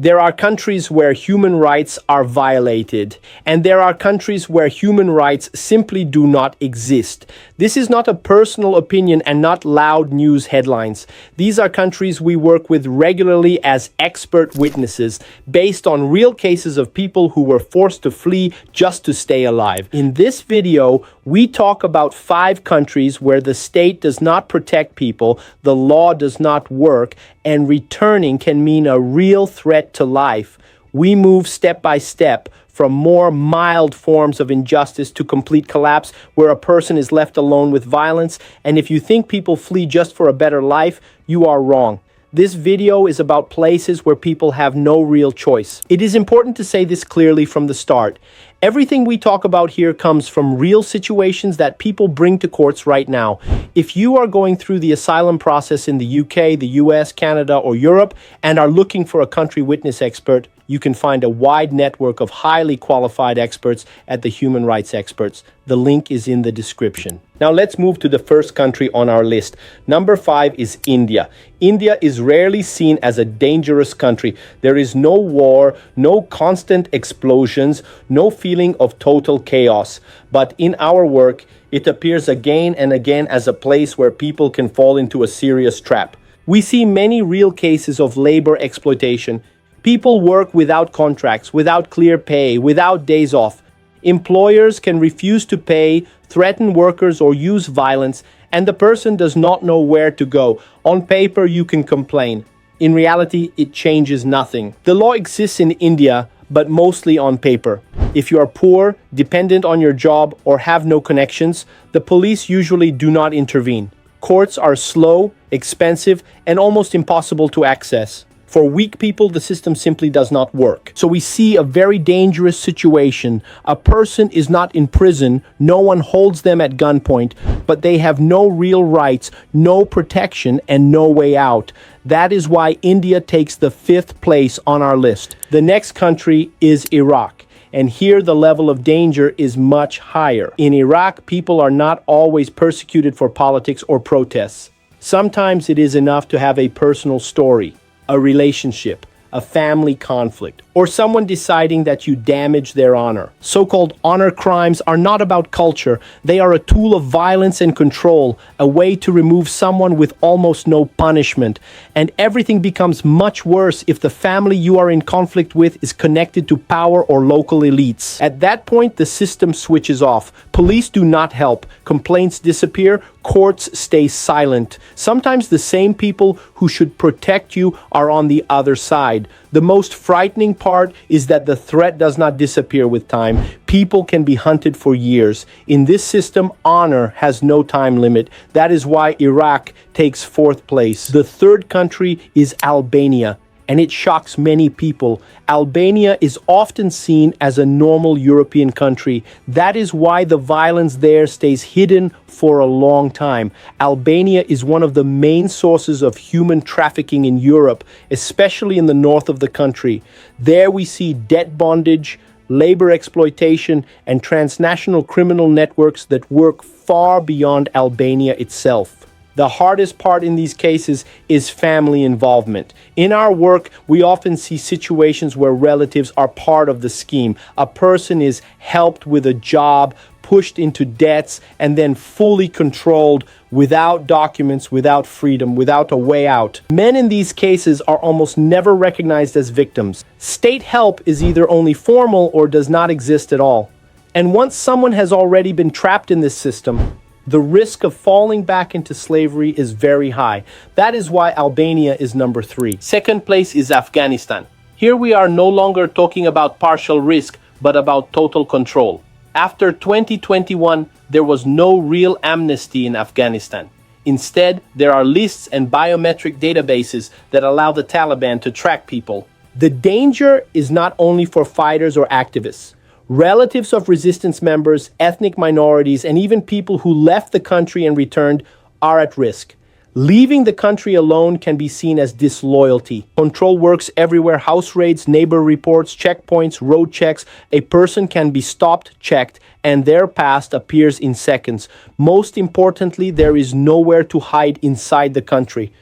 There are countries where human rights are violated, and there are countries where human rights simply do not exist. This is not a personal opinion and not loud news headlines. These are countries we work with regularly as expert witnesses, based on real cases of people who were forced to flee just to stay alive. In this video, we talk about 5 countries where the state does not protect people, the law does not work, and returning can mean a real threat to life. We move step by step from more mild forms of injustice to complete collapse, where a person is left alone with violence. And if you think people flee just for a better life, you are wrong. This video is about places where people have no real choice. It is important to say this clearly from the start. Everything we talk about here comes from real situations that people bring to courts right now. If you are going through the asylum process in the UK, the US, Canada, or Europe, and are looking for a country witness expert, you can find a wide network of highly qualified experts at the Human Rights Experts. The link is in the description. Now let's move to the first country on our list. Number 5 is India. India is rarely seen as a dangerous country. There is no war, no constant explosions, no feeling of total chaos. But in our work, it appears again and again as a place where people can fall into a serious trap. We see many real cases of labor exploitation. People work without contracts, without clear pay, without days off. Employers can refuse to pay, threaten workers, or use violence, and the person does not know where to go. On paper, you can complain. In reality, it changes nothing. The law exists in India, but mostly on paper. If you are poor, dependent on your job, or have no connections, the police usually do not intervene. Courts are slow, expensive, and almost impossible to access. For weak people, the system simply does not work. So we see a very dangerous situation. A person is not in prison, no one holds them at gunpoint, but they have no real rights, no protection, and no way out. That is why India takes the 5th place on our list. The next country is Iraq. And here the level of danger is much higher. In Iraq, people are not always persecuted for politics or protests. Sometimes it is enough to have a personal story, a relationship, a family conflict, or someone deciding that you damage their honor. So-called honor crimes are not about culture. They are a tool of violence and control, a way to remove someone with almost no punishment. And everything becomes much worse if the family you are in conflict with is connected to power or local elites. At that point, the system switches off. Police do not help. Complaints disappear. Courts stay silent. Sometimes the same people who should protect you are on the other side. The most frightening part is that the threat does not disappear with time. People can be hunted for years. In this system, honor has no time limit. That is why Iraq takes 4th place. The 3rd country is Albania, and it shocks many people. Albania is often seen as a normal European country. That is why the violence there stays hidden for a long time. Albania is one of the main sources of human trafficking in Europe, especially in the north of the country. There we see debt bondage, labor exploitation, and transnational criminal networks that work far beyond Albania itself. The hardest part in these cases is family involvement. In our work, we often see situations where relatives are part of the scheme. A person is helped with a job, pushed into debts, and then fully controlled without documents, without freedom, without a way out. Men in these cases are almost never recognized as victims. State help is either only formal or does not exist at all. And once someone has already been trapped in this system, the risk of falling back into slavery is very high. That is why Albania is number 3. Second place is Afghanistan. Here we are no longer talking about partial risk, but about total control. After 2021, there was no real amnesty in Afghanistan. Instead, there are lists and biometric databases that allow the Taliban to track people. The danger is not only for fighters or activists. Relatives of resistance members, ethnic minorities, and even people who left the country and returned are at risk. Leaving the country alone can be seen as disloyalty. Control works everywhere: house raids, neighbor reports, checkpoints, road checks. A person can be stopped, checked, and their past appears in seconds. Most importantly, there is nowhere to hide inside the country.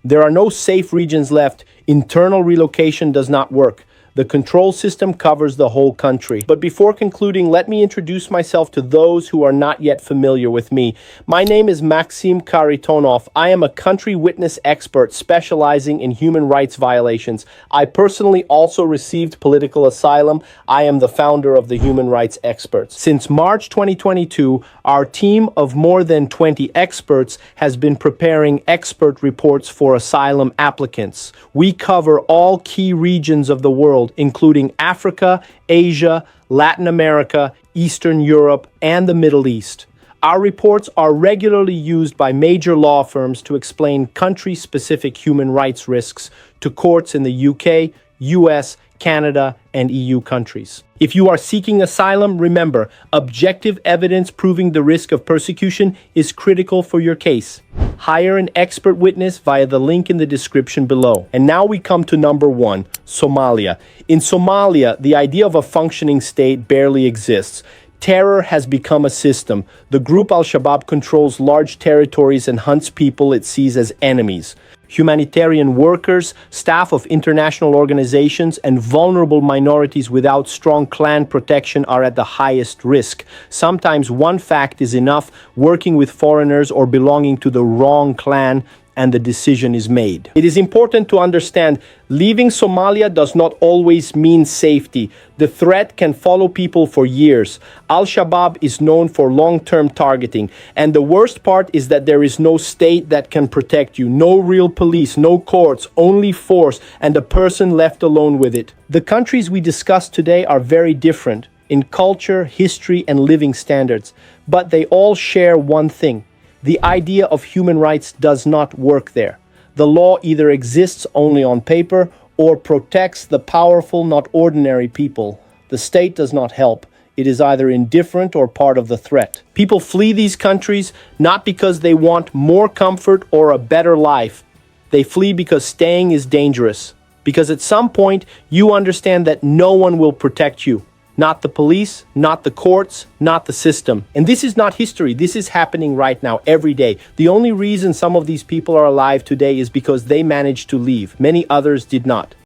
There are no safe regions left. Internal relocation does not work. The control system covers the whole country. But before concluding, let me introduce myself to those who are not yet familiar with me. My name is Maxim Karitonov. I am a country witness expert specializing in human rights violations. I personally also received political asylum. I am the founder of the Human Rights Experts. Since March 2022, our team of more than 20 experts has been preparing expert reports for asylum applicants. We cover all key regions of the world, including Africa, Asia, Latin America, Eastern Europe, and the Middle East. Our reports are regularly used by major law firms to explain country-specific human rights risks to courts in the UK, US, Canada, and EU countries. If you are seeking asylum, remember, objective evidence proving the risk of persecution is critical for your case. Hire an expert witness via the link in the description below. And now we come to number 1, Somalia. In Somalia, the idea of a functioning state barely exists. Terror has become a system. The group Al-Shabaab controls large territories and hunts people it sees as enemies. Humanitarian workers, staff of international organizations, and vulnerable minorities without strong clan protection are at the highest risk. Sometimes one fact is enough: working with foreigners or belonging to the wrong clan, and the decision is made. It is important to understand leaving Somalia does not always mean safety. The threat can follow people for years. Al-Shabaab is known for long-term targeting, and the worst part is that there is no state that can protect you. No real police, no courts, only force, and a person left alone with it. The countries we discussed today are very different in culture, history, and living standards, but they all share one thing. The idea of human rights does not work there. The law either exists only on paper or protects the powerful, not ordinary people. The state does not help. It is either indifferent or part of the threat. People flee these countries not because they want more comfort or a better life. They flee because staying is dangerous. Because at some point, you understand that no one will protect you. Not the police, not the courts, not the system. And this is not history. This is happening right now, every day. The only reason some of these people are alive today is because they managed to leave. Many others did not.